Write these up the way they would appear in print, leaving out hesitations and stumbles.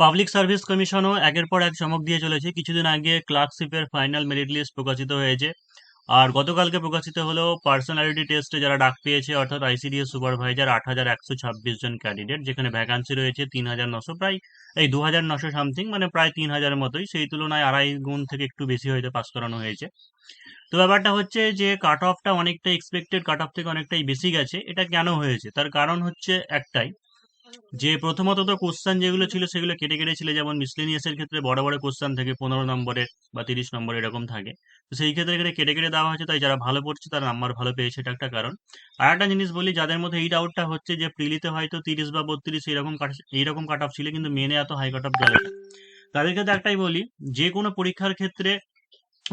Public service কমিশনও একের পর এক চমক দিয়ে চলেছে। কিছুদিন আগে ক্লার্কশিপের ফাইনাল মেরিট লিস্ট প্রকাশিত হয়েছে। আর গতকালকে প্রকাশিত হলো পার্সোনালিটি টেস্টে যারা ডাক পেয়েছে, অর্থাৎ আইসিডিএস সুপারভাইজার ৮,১২৬ জন ক্যান্ডিডেট, যেখানে ভ্যাকান্সি রয়েছে ৩,৯০০, প্রায় এই ২,৯০০ সামথিং, মানে প্রায় ৩,০০০-এর মতোই। সেই তুলনায় আড়াই গুণ থেকে একটু বেশি হয়তো পাস করানো হয়েছে। তো ব্যাপারটা হচ্ছে যে কাট অফটা অনেকটা এক্সপেক্টেড কাট অফ থেকে অনেকটাই বেশি গেছে। এটা কেন হয়েছে? তার কারণ হচ্ছে একটাই, যে প্রথমত তো কোশ্চেন যেগুলো ছিল সেগুলো কেটে কেটে ছিল। যেমন মিসলেনিয়াসের ক্ষেত্রে বড় বড় কোশ্চেন থাকে 15 নম্বরের বা 30 নম্বর এরকম থাকে। তো সেই ক্ষেত্রে এখানে কেটে কেটে দেওয়া হয়েছে, তাই যারা ভালো পড়ছে তারা নাম্বার ভালো পেয়েছে, এটা একটা কারণ। আর একটা জিনিস বলি, যাদের মধ্যে এই ডাউটটা হচ্ছে যে প্রিলিতে হয়তো 30 বা 32 এইরকম কাট অফ ছিল, কিন্তু মেনে এত হাই কাট অফ গেল না, তাদের ক্ষেত্রে একটাই বলি, যে কোনো পরীক্ষার ক্ষেত্রে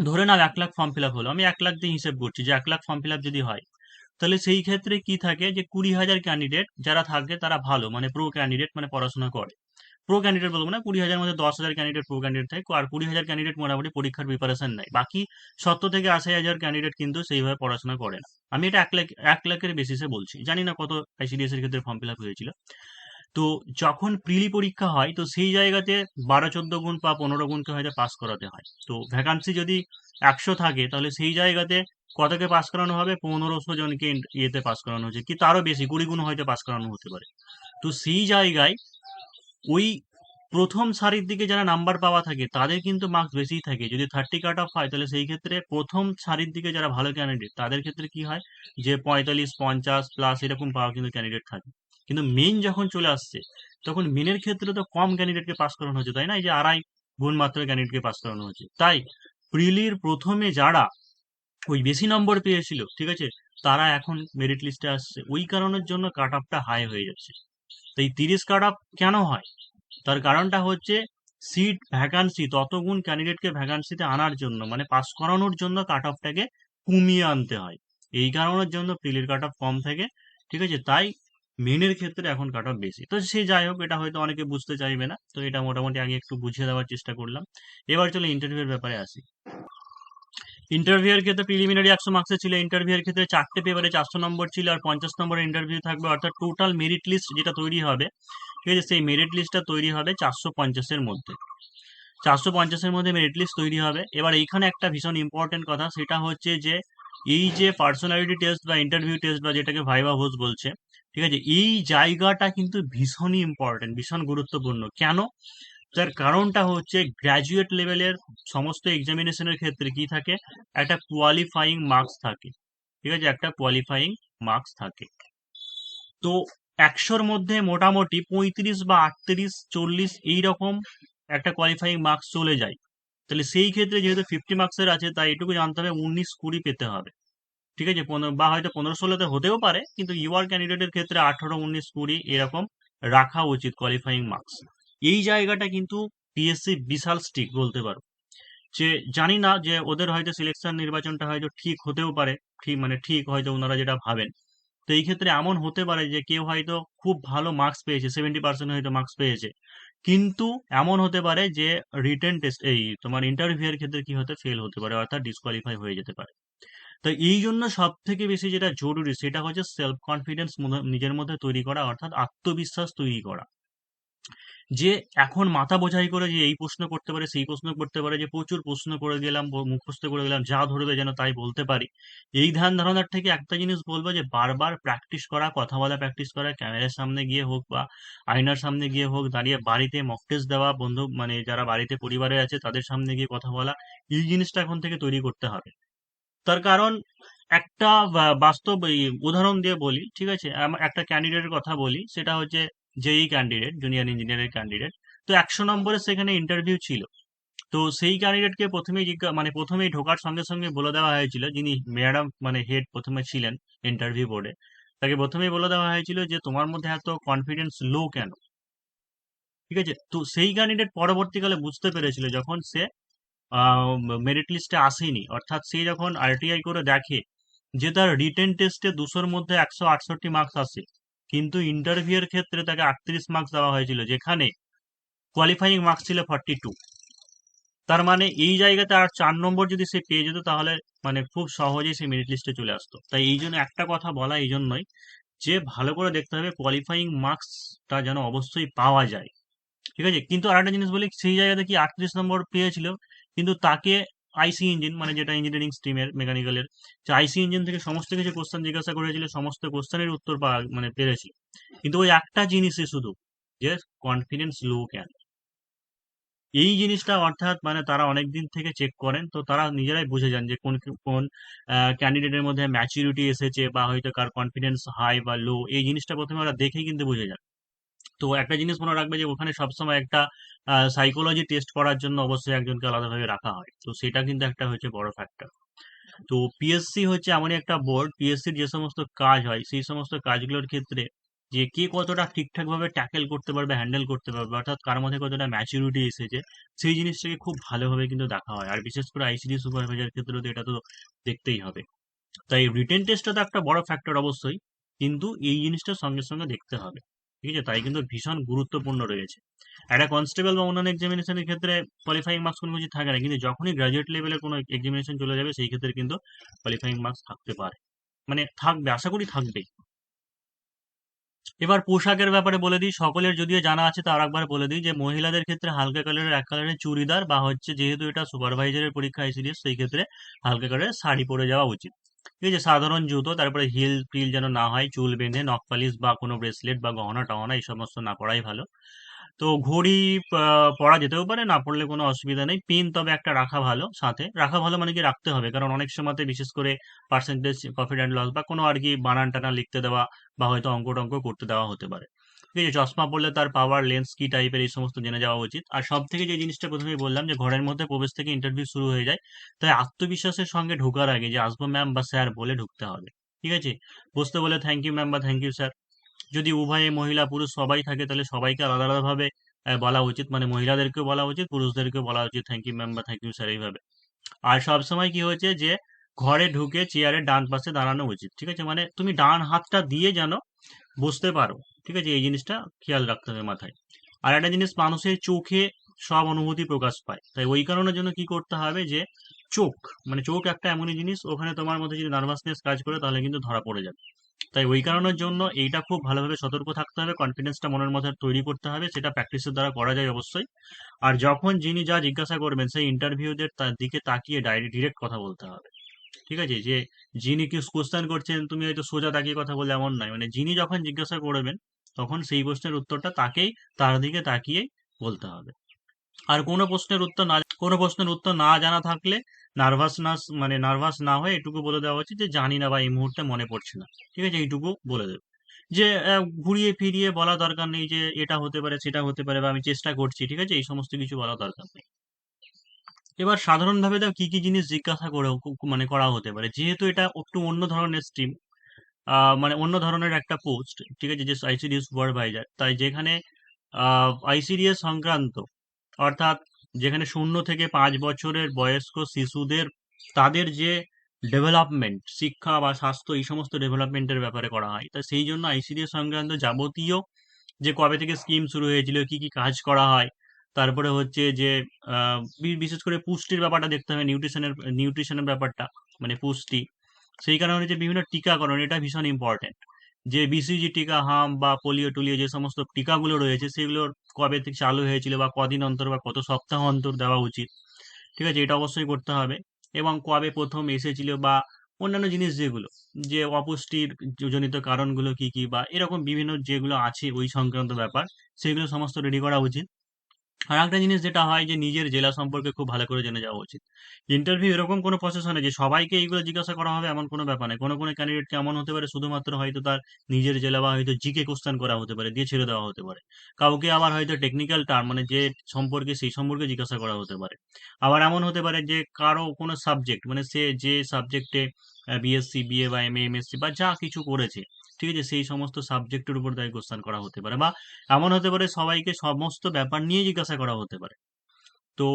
ধরে নাও 1,00,000 ফর্ম ফিল আপ হলো, আমি 1,00,000 দিয়ে হিসেব করছি, যে 1,00,000 ফর্ম ফিল আপ যদি হয়, তাহলে সেই ক্ষেত্রে কি থাকে, যে 20,000 ক্যান্ডিডেট যারা থাকে তারা ভালো, মানে প্রো ক্যান্ডিডেট, মানে পড়াশোনা করে। প্রো ক্যান্ডিডেট বলবো না, 20,000 মধ্যে 10,000 ক্যান্ডিডেট প্রো ক্যান্ডিডেট থাকে, আর 20,000 ক্যান্ডিডেট মোটামুটি পরীক্ষার প্রিপারেশন নেয়। বাকি 70 থেকে 80,000 ক্যান্ডিডেট কিন্তু সেইভাবে পড়াশোনা করে না। আমি এটা 1,00,000-এর বেসিসে বলছি, জানি না কত আইসিডিএস এর ক্ষেত্রে ফর্ম ফিল আপ হয়েছিল। তো যখন প্রিলি পরীক্ষা হয়, তো সেই জায়গাতে 12-14 গুণ বা 15 গুণকে হয়তো পাস করাতে হয়। তো ভ্যাকান্সি যদি 100 থাকে, তাহলে সেই জায়গাতে কতকে পাস করানো হবে? 1500 জনকে ইয়েতে পাস করানো হচ্ছে, কি তারও বেশি, 20 গুণ হয়তো পাস করানো হতে পারে। তো সেই জায়গায় ওই প্রথম সারির দিকে যারা নাম্বার পাওয়া থাকে তাদের কিন্তু মার্কস বেশিই থাকে। যদি 30 কাট অফ হয়, তাহলে সেই ক্ষেত্রে প্রথম সারির দিকে যারা ভালো ক্যান্ডিডেট তাদের ক্ষেত্রে কি হয়, যে 45-50 প্লাস এরকম পাওয়া কিন্তু ক্যান্ডিডেট থাকে। কিন্তু মেন যখন চলে আসছে, তখন মেনের ক্ষেত্রে তো কম ক্যান্ডিডেটকে পাস করানো হচ্ছে, তাই না? এই যে আড়াই গুণ মাত্র ক্যান্ডিডেটকে পাস করানো হচ্ছে। তাই প্রিলির প্রথমে যারা ওই বেশি নম্বর পেয়েছিল, ঠিক আছে, তারা এখন মেরিট লিস্টে আসছে, ওই কারণের জন্য কাট অফটা হাই হয়ে যাচ্ছে। তো এই 30 কাট অফ কেন হয়? তার কারণটা হচ্ছে, সিট ভ্যাকান্সি তত গুণ ক্যান্ডিডেটকে ভ্যাকান্সিতে আনার জন্য, মানে পাস করানোর জন্য কাট অফটাকে কমিয়ে আনতে হয়। এই কারণের জন্য প্রিলির কাট অফ কম থাকে, ঠিক আছে। তাই মেনের ক্ষেত্রে এখন কাট অফ বেশি। তো সে যাই হোক, এটা হয়তো অনেকে বুঝতে চাইবে না, তো এটা মোটামুটি আগে একটু বুঝিয়ে দেওয়ার চেষ্টা করলাম। এবার চলো ইন্টারভিউর ব্যাপারে আসি। ইন্টারভিউয়ের ক্ষেত্রে প্রিলিমিনারি 100 মার্কসের ছিল। ইন্টারভিউয়ের ক্ষেত্রে 4টে পেপারে 400 নম্বর ছিল, আর 50 নম্বরের ইন্টারভিউ থাকবে, অর্থাৎ টোটাল মেরিট লিস্ট যেটা তৈরি হবে, ঠিক আছে, সেই মেরিট লিস্টটা তৈরি হবে 450-এর মধ্যে। 450-এর মধ্যে মেরিট লিস্ট তৈরি হবে। এবার এইখানে একটা ভীষণ ইম্পর্টেন্ট কথা, সেটা হচ্ছে যে এই যে পার্সোনালিটি টেস্ট বা ইন্টারভিউ টেস্ট বা যেটাকে ভাইভা ভোজ বলছে, ঠিক আছে, এই জায়গাটা কিন্তু ভীষণই ইম্পর্টেন্ট, ভীষণ গুরুত্বপূর্ণ। কেন? তার কারণটা হচ্ছে, গ্র্যাজুয়েট লেভেলের সমস্ত এক্সামিনেশনের ক্ষেত্রে কি থাকে, একটা কোয়ালিফাইং মার্কস থাকে, ঠিক আছে, একটা কোয়ালিফাইং মার্কস থাকে। তো 100-র মধ্যে মোটামুটি 35 বা 38-40 এইরকম একটা কোয়ালিফাইং মার্কস চলে যায়। তাহলে সেই ক্ষেত্রে যেহেতু 50 মার্কসের আছে, তাই এটুকু জানতে হবে 19-20 পেতে হবে, ঠিক আছে। বা হয়তো 15-16তে হতেও পারে, কিন্তু ইউআর ক্যান্ডিডেটের ক্ষেত্রে 18-19-20 এরকম রাখা উচিত কোয়ালিফাইং মার্কস। এই জায়গাটা কিন্তু পিএসসি বিশাল স্ট্রিক্ট বলতে পারো। যে জানি না, যে ওদের হয়তো সিলেকশন নির্বাচনটা হয়তো ঠিক হতেও পারে, ঠিক মানে ঠিক হয়তো ওনারা যেটা ভাবেন। তো এই ক্ষেত্রে এমন হতে পারে যে কেউ হয়তো খুব ভালো মার্কস পেয়েছে, 70% হয়তো মার্কস পেয়েছে, কিন্তু এমন হতে পারে যে রিটেন টেস্ট, এই তোমার ইন্টারভিউ এর ক্ষেত্রে কি হতে ফেল হতে পারে, অর্থাৎ ডিসকোয়ালিফাই হয়ে যেতে পারে। তো এই জন্য সব থেকে বেশি যেটা জরুরি, সেটা হচ্ছে সেলফ কনফিডেন্স নিজের মধ্যে তৈরি করা, অর্থাৎ আত্মবিশ্বাস তৈরি করা। যে এখন মাথা বোঝাই করে যে এই প্রশ্ন করতে পারে, সেই প্রশ্ন করতে পারে, যে প্রচুর প্রশ্ন করে গেলাম, মুখস্থ করে গেলাম, যা ধরবে যেন তাই বলতে পারি, এই ধ্যান ধারণার থেকে একটা জিনিস বলবো, যে বারবার প্র্যাকটিস করা, কথা বলা প্র্যাকটিস করা, ক্যামেরার সামনে গিয়ে হোক বা আয়নার সামনে গিয়ে হোক, দাঁড়িয়ে বাড়িতে মক টেস্ট দেওয়া, বন্ধু মানে যারা বাড়িতে পরিবারে আছে তাদের সামনে গিয়ে কথা বলা, এই জিনিসটা এখন থেকে তৈরি করতে হবে। তার কারণ, একটা বাস্তব এই উদাহরণ দিয়ে বলি, ঠিক আছে, একটা ক্যান্ডিডেটের কথা বলি, সেটা হচ্ছে জেই ক্যান্ডিডেট, জুনিয়র ইঞ্জিনিয়ারের ক্যান্ডিডেট। তো 100 নম্বরের সেখানে ইন্টারভিউ ছিল। তো সেই ক্যান্ডিডেটকে প্রথমেই মানে প্রথমেই ঢোকার সঙ্গে সঙ্গে বলে দেওয়া হয়েছিল, যিনি ম্যাডাম মানে হেড প্রথমে ছিলেন ইন্টারভিউ বোর্ডে, তাকে প্রথমেই বলে দেওয়া হয়েছিল যে তোমার মধ্যে এত কনফিডেন্স লো কেন, ঠিক আছে। তো সেই ক্যান্ডিডেট পরবর্তীকালে বুঝতে পেরেছিল, যখন সে মেরিট লিস্টে আসেনি, অর্থাৎ সে যখন আরটিআই করে দেখে যে তার রিটেন টেস্টে 200-র মধ্যে 168 মার্কস আসে, কিন্তু ইন্টারভিউ এর ক্ষেত্রে তাকে 38 মার্কস দেওয়া হয়েছিল, যেখানে কোয়ালিফাইং মার্কস ছিল 42। তার মানে এই জায়গাতে আর 4 নম্বর যদি সে পেয়ে যেত, তাহলে মানে খুব সহজেই সে মেরিট লিস্টে চলে আসতো। তাই এই জন্য একটা কথা বলা এই জন্যই, যে ভালো করে দেখতে হবে কোয়ালিফাইং মার্কসটা যেন অবশ্যই পাওয়া যায়। ঠিক আছে, কিন্তু আরেকটা জিনিস বলি, সেই জায়গাতে কি 38 নম্বর পেয়েছিল, কিন্তু তাকে আইসি ইঞ্জিন মানে যেটা ইঞ্জিনিয়ারিং স্ট্রিমের মেকানিক্যালের, যে আইসি ইঞ্জিন থেকে সমস্ত কিছু কোশ্চেন জিজ্ঞাসা করেছিল, সমস্ত কোশ্চেনের উত্তর পাওয়া মানে পেরেছি, কিন্তু ওই একটা জিনিসই শুধু, যে কনফিডেন্স লো কেন। এই জিনিসটা অর্থাৎ মানে তারা অনেক দিন থেকে চেক করেন, তো তারা নিজেরাই বুঝে যান যে কোন কোন ক্যান্ডিডেটের মধ্যে ম্যাচুরিটি এসেছে বা হয়তো কার কনফিডেন্স হাই বা লো, এই জিনিসটা প্রথমে ওরা দেখেই কিন্তু বুঝে যান। তো একটা জিনিস মনে রাখবে যে ওখানে সবসময় একটা সাইকোলজি টেস্ট করার জন্য অবশ্যই একজনকে আলাদাভাবে রাখা হয়, তো সেটা কিন্তু একটা হচ্ছে বড় ফ্যাক্টর। তো পিএসসি হচ্ছে এমনই একটা বোর্ড, পিএসসির যে সমস্ত কাজ হয় সেই সমস্ত কাজগুলোর ক্ষেত্রে যে কে কতটা ঠিকঠাকভাবে ট্যাকেল করতে পারবে, হ্যান্ডেল করতে পারবে, অর্থাৎ কার মধ্যে কতটা ম্যাচুরিটি এসেছে, সেই জিনিসটাকে খুব ভালোভাবে কিন্তু দেখা হয়। আর বিশেষ করে আইসিডি সুপারভাইজার ক্ষেত্রে তো এটা তো দেখতেই হবে। তাই রিটেন টেস্টটা তো একটা বড় ফ্যাক্টর অবশ্যই, কিন্তু এই জিনিসটা সঙ্গে সঙ্গে দেখতে হবে। ঠিক আছে, তাই কিন্তু ভীষণ গুরুত্বপূর্ণ রয়েছে। একটা কনস্টেবল বা অন্যান্য এক্সামিনেশনের ক্ষেত্রে কোয়ালিফাইং মার্কস কোনো কিছু থাকে না, কিন্তু যখনই গ্রাজুয়েট লেভেলে কোনো এক্সামিনেশন চলে যাবে সেই ক্ষেত্রে কিন্তু কোয়ালিফাইং মার্কস থাকতে পারে, মানে থাকবে, আশা করি থাকবেই। এবার পোশাকের ব্যাপারে বলে দিই, সকলের যদিও জানা আছে তার একবার বলে দিই যে মহিলাদের ক্ষেত্রে হালকা কালারের এক কালারের চুড়িদার বা হচ্ছে যেহেতু এটা সুপারভাইজারের পরীক্ষা আইসিডিএস, সেই ক্ষেত্রে হালকা কালারের শাড়ি পরে যাওয়া উচিত। ঠিক আছে, সাধারণ জুতো, তারপরে হিল টিল যেন না হয়, চুল বেঁধে নখ পালিশ বা কোনো ব্রেসলেট বা গহনা টহনা এই সমস্ত না পরাই ভালো। তো ঘড়ি পরা যেতেও পারে, না পড়লে কোনো অসুবিধা নেই। পিন তবে একটা রাখা ভালো, সাথে রাখা ভালো মানে কি রাখতে হবে, কারণ অনেক সময়তে বিশেষ করে পার্সেন্টেজ প্রফিট অ্যান্ড লস বা কোনো আর কি বানান টানান লিখতে দেওয়া বা হয়তো অঙ্ক টঙ্ক করতে দেওয়া হতে পারে। ঠিক আছে, চশমা পড়লে তার পাওয়ার লেন্স কি টাইপের এই সমস্ত জেনে যাওয়া উচিত। আর সব থেকে যে জিনিসটা প্রথমেই বললাম যে ঘরের মধ্যে প্রবেশ থেকে ইন্টারভিউ শুরু হয়ে যায়, তাই আত্মবিশ্বাসের সঙ্গে ঢোকার আগে যে আসবো ম্যাম বা স্যার বলে ঢুকতে হবে। ঠিক আছে, বসতে বলে থ্যাংক ইউ ম্যাম বা থ্যাংক ইউ স্যার। যদি উভয়ে মহিলা পুরুষ সবাই থাকে তাহলে সবাইকে আলাদা আলাদাভাবে বলা উচিত, মানে মহিলাদেরকেও বলা উচিত, পুরুষদেরকেও বলা উচিত থ্যাংক ইউ ম্যাম বা থ্যাংক ইউ স্যার এইভাবে। আর সবসময় কি হয়েছে যে ঘরে ঢুকে চেয়ারের ডান পাশে দাঁড়ানো উচিত। ঠিক আছে, মানে তুমি ডান হাতটা দিয়ে যেন বসতে পারো। ঠিক আছে, এই জিনিসটা খেয়াল রাখতে হবে মাথায়। আর একটা জিনিস, মানুষের চোখে সব অনুভূতি প্রকাশ পায়, তাই ওই কারণের জন্য কি করতে হবে যে চোখ, মানে চোখ একটা এমনই জিনিস, ওখানে তোমার মধ্যে যদি নার্ভাসনেস কাজ করে তাহলে কিন্তু ধরা পড়ে যাবে। তাই ওই কারণের জন্য এইটা খুব ভালোভাবে সতর্ক থাকতে হবে, কনফিডেন্সটা মনের মধ্যে তৈরি করতে হবে, সেটা প্র্যাকটিসের দ্বারা করা যায় অবশ্যই। আর যখন যিনি যা জিজ্ঞাসা করবেন সেই ইন্টারভিউদের তার দিকে তাকিয়ে ডিরেক্ট কথা বলতে হবে। ঠিক আছে, যে যিনি কি কোশ্চেন করছেন তুমি হয়তো সোজা তাকিয়ে কথা বলে এমন নয়, মানে যিনি যখন জিজ্ঞাসা করবেন তখন সেই প্রশ্নের উত্তরটা তাকেই, তার দিকে তাকিয়েই বলতে হবে। আর কোনো প্রশ্নের উত্তর না জানা থাকলে নার্ভাস না হয়ে এটুকু বলে দেওয়া উচিত যে জানি না বা এই মুহূর্তে মনে পড়ছে না। ঠিক আছে, এইটুকু বলে দেবে। যে ঘুরিয়ে ফিরিয়ে বলা দরকার নেই যে এটা হতে পারে সেটা হতে পারে বা আমি চেষ্টা করছি। ঠিক আছে, এই সমস্ত কিছু বলা দরকার নেই। এবার সাধারণভাবে কি কি জিনিস জিজ্ঞাসা করে মানে করা হতে পারে, যেহেতু এটা একটু অন্য ধরনের স্ট্রিম, মানে অন্য ধরনের একটা পোস্ট। ঠিক আছে, যে আইসিডিএস সুপারভাইজার, তাই যেখানে আইসিডিএস সংক্রান্ত, অর্থাৎ যেখানে 0 থেকে 5 বছরের বয়স্ক শিশুদের তাদের যে ডেভেলপমেন্ট, শিক্ষা বা স্বাস্থ্য এই সমস্ত ডেভেলপমেন্টের ব্যাপারে করা হয়, তা সেই জন্য আইসিডিএস সংক্রান্ত যাবতীয় যে কবে থেকে স্কিম শুরু হয়েছিল, কি কি কাজ করা হয়, তারপরে হচ্ছে যে বিশেষ করে পুষ্টির ব্যাপারটা দেখতে হবে, নিউট্রিশনের ব্যাপারটা, মানে পুষ্টি। সেই কারণে যে বিভিন্ন টিকাকরণ, এটা ভীষণ ইম্পর্টেন্ট। যে বিসিজি টিকা, হাম বা পোলিও টোলিও যে সমস্ত টিকাগুলো রয়েছে সেগুলোর কবে থেকে চালু হয়েছিল বা কদিন অন্তর বা কত সপ্তাহ অন্তর দেওয়া উচিত। ঠিক আছে, এটা অবশ্যই করতে হবে। এবং কবে প্রথম এসেছিল বা অন্যান্য জিনিস যেগুলো, যে অপুষ্টির জনিত কারণগুলো কি কি বা এরকম বিভিন্ন যেগুলো আছে ওই সংক্রান্ত ব্যাপার, সেগুলো সমস্ত রেডি করা উচিত। আর একটা জিনিস যেটা হয় যে নিজের জেলা সম্পর্কে খুব ভালো করে জেনে যাওয়া উচিত। ইন্টারভিউ এরকম কোনো প্রসেস হয় না যে সবাইকে এইগুলো জিজ্ঞাসা করা হবে, এমন কোনো ব্যাপার নেই। কোনো কোনো ক্যান্ডিডেটকে এমন হতে পারে শুধুমাত্র হয়তো তার নিজের জেলা বা হয়তো জিকে কোশ্চেন করা হতে পারে, দিয়ে ছেড়ে দেওয়া হতে পারে। কাউকে আবার হয়তো টেকনিক্যাল টার্ম, মানে যে সম্পর্কে সেই সম্পর্কে জিজ্ঞাসা করা হতে পারে। আবার এমন হতে পারে যে কারো কোনো সাবজেক্ট, মানে সে যে সাবজেক্টে বিএসসি বিএ বা এমএ এমএসসি বা যা কিছু করেছে, ঠিক আছে, সেই সমস্ত সাবজেক্টের উপর তাই কোশ্চেন করা হতে পারে। বা এমন হতে পারে সবাইকে সমস্ত ব্যাপার নিয়ে জিজ্ঞাসা করা হতে পারে। তো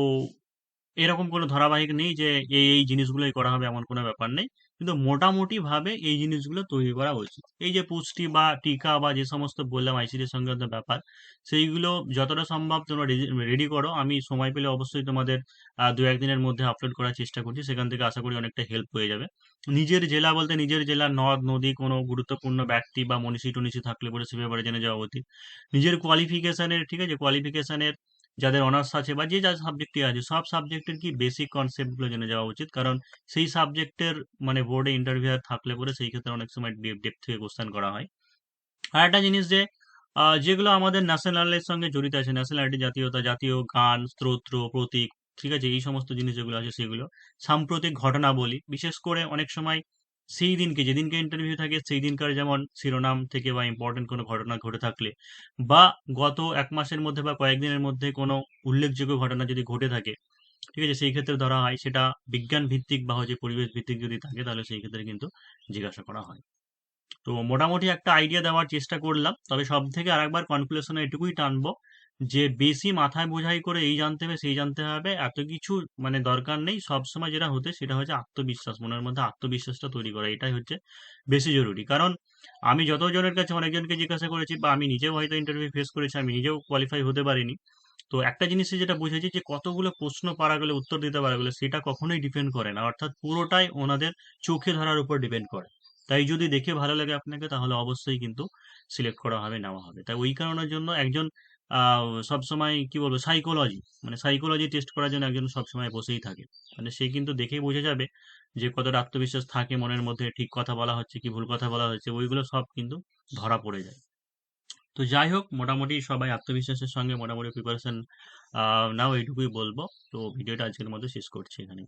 এরকম কোনো ধারাবাহিক নেই যে এই জিনিসগুলোই করা হবে, এমন কোনো ব্যাপার নেই। কিন্তু মোটামুটি ভাবে এই জিনিসগুলো তৈরি করা উচিত। এই যে পুষ্টি বা টিকা বা যে সমস্ত বললাম আইসিডি সংক্রান্ত ব্যাপার, সেইগুলো যতটা সম্ভব তোমরা রেডি করো। আমি সময় পেলে অবশ্যই তোমাদের দু একদিনের মধ্যে আপলোড করার চেষ্টা করছি, সেখান থেকে আশা করি অনেকটা হেল্প হয়ে যাবে। নিজের জেলা বলতে নিজের জেলার নদ নদী, কোনো গুরুত্বপূর্ণ ব্যক্তি বা মনীষী টনীষী থাকলে পরে সে ব্যাপারে জেনে যাওয়া উচিত। নিজের কোয়ালিফিকেশনের, ঠিক আছে, কোয়ালিফিকেশনের যাদের অনার্স আছে বা যে যা সাবজেক্টে আছে সব সাবজেক্টের কি বেসিক কনসেপ্টগুলো জেনে যাওয়া উচিত। কারণ সেই সাবজেক্টের মানে বোর্ডে ইন্টারভিউ থাকলে পরে সেই ক্ষেত্রে অনেক সময় ডেপথ থেকে কোশ্চেন করা হয়। আর একটা জিনিস যে যেগুলো আমাদের ন্যাশনালের সঙ্গে জড়িত আছে, ন্যাশনালিটি, জাতীয়তা, জাতীয় গান, স্তোত্র, প্রতীক, ঠিক আছে, এই সমস্ত জিনিস যেগুলো আছে সেগুলো, সাম্প্রতিক ঘটনাবলী, বিশেষ করে অনেক সময় সেই দিনকে যেদিনকে ইন্টারভিউ থাকে সেই দিনকার যেমন শিরোনাম থেকে বা ইম্পর্টেন্ট কোনো ঘটনা ঘটে থাকলে বা গত এক মাসের মধ্যে বা কয়েকদিনের মধ্যে কোনো উল্লেখযোগ্য ঘটনা যদি ঘটে থাকে, ঠিক আছে, সেই ক্ষেত্রে ধরা হয়। সেটা বিজ্ঞান ভিত্তিক বা হচ্ছে পরিবেশ ভিত্তিক যদি থাকে তাহলে সেই ক্ষেত্রে কিন্তু জিজ্ঞাসা করা হয়। তো মোটামুটি একটা আইডিয়া দেওয়ার চেষ্টা করলাম। তবে সব থেকে আরেকবার কনক্লুশনে এটুকুই টানবো যে বেশি মাথায় বোঝাই করে এই জানতে হবে সেই জানতে হবে এত কিছু মানে দরকার নেই। সবসময় যেটা হতে সেটা হচ্ছে আত্মবিশ্বাস, মনের মধ্যে আত্মবিশ্বাসটা তৈরি করা, এটাই হচ্ছে বেশি জরুরি। কারণ আমি যতজনের কাছে অনেকজনকে জিজ্ঞাসা করেছি বা আমি নিজেও হয়তো ইন্টারভিউ ফেস করেছি, আমি নিজেও কোয়ালিফাই হতে পারিনি। তো একটা জিনিসে যেটা বুঝেছি যে কতগুলো প্রশ্ন পারা গেলে, উত্তর দিতে পারা গেলে, সেটা কখনোই ডিপেন্ড করে না, অর্থাৎ পুরোটাই ওনাদের চোখে ধরার উপর ডিপেন্ড করে। তাই যদি দেখে ভালো লাগে আপনাকে তাহলে অবশ্যই কিন্তু সিলেক্ট করা হবে, নেওয়া হবে। তাই ওই কারণের জন্য একজন সবসময় কি বলবো সাইকোলজি, মানে সাইকোলজি টেস্ট করার জন্য একজন সবসময় বসেই থাকে। মানে সে কিন্তু দেখেই বোঝা যাবে যে কতটা আত্মবিশ্বাস থাকে মনের মধ্যে, ঠিক কথা বলা হচ্ছে কি ভুল কথা বলা হচ্ছে, ওইগুলো সব কিন্তু ধরা পড়ে যায়। তো যাই হোক, মোটামুটি সবাই আত্মবিশ্বাসের সঙ্গে মোটামুটি প্রিপারেশন নাও, এইটুকুই বলবো। তো ভিডিওটা আজকের মধ্যে শেষ করছি এখানে।